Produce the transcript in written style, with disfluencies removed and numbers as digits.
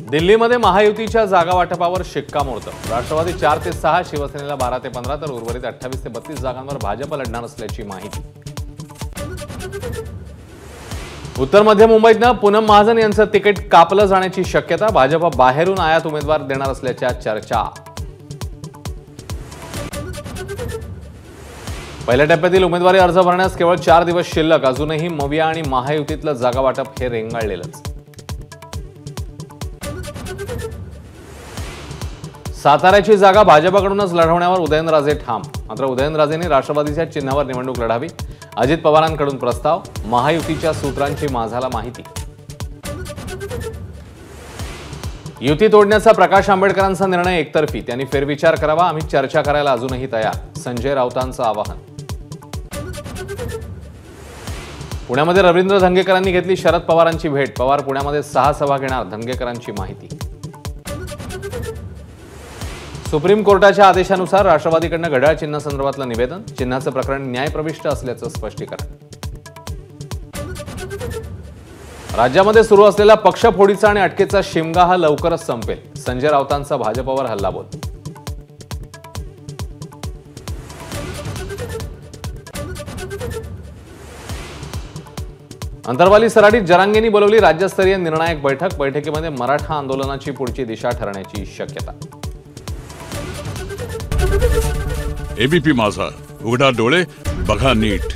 दिल्लीमध्ये महायुतीच्या जागा वाटपावर शिक्कामोर्तब। राष्ट्रवादी 4 ते 6, शिवसेनेला 12 ते 15 तर उर्वरित 28 ते 32 जागांवर भाजप लढणार असल्याची माहिती। उत्तर मध्य मुंबईतनं पूनम महाजन यांचं तिकीट कापलं जाण्याची शक्यता। भाजप बाहेरून आयात उमेदवार देणार असल्याच्या चर्चा। पहिल्या टप्प्यातील उमेदवारी अर्ज भरण्यास केवळ 4 दिवस शिल्लक। अजूनही मविया आणि महायुतीतलं जागा वाटप हे रेंगाळलेलंच। साताऱ्याची जागा भाजपकडूनच लढवण्यावर उदयनराजे ठाम। मात्र उदयनराजेंनी राष्ट्रवादीच्या चिन्हावर निवडणूक लढावी। अजित पवारांकडून प्रस्ताव, महायुतीच्या सूत्रांची माझाला माहिती। युती तोडण्याचा प्रकाश आंबेडकरांचा निर्णय एकतर्फी, त्यांनी फेरविचार करावा। आम्ही चर्चा करायला अजूनही तयार, संजय राऊतांचं आवाहन। पुण्यामध्ये रवींद्र धंगेकरांनी घेतली शरद पवारांची भेट। पवार पुण्यामध्ये 6 सभा घेणार, धंगेकरांची माहिती। सुप्रीम कोर्टाच्या आदेशानुसार राष्ट्रवादीकडून घड्याळ चिन्ह संदर्भातलं निवेदन। चिन्हाचं प्रकरण न्यायप्रविष्ट असल्याचं स्पष्टीकरण। राज्यामध्ये सुरू असलेला पक्षफोडीचा आणि अटकेचा शिमगा हा लवकरच संपेल, संजय राऊतांचा भाजपवर हल्लाबोल। अंतरवाली सराटीत जरांगेंनी बोलवली राज्यस्तरीय निर्णायक बैठक। बैठकीमध्ये मराठा आंदोलनाची पुढची दिशा ठरण्याची शक्यता। एबीपी माझा, उघडा डोळे बघा नीट।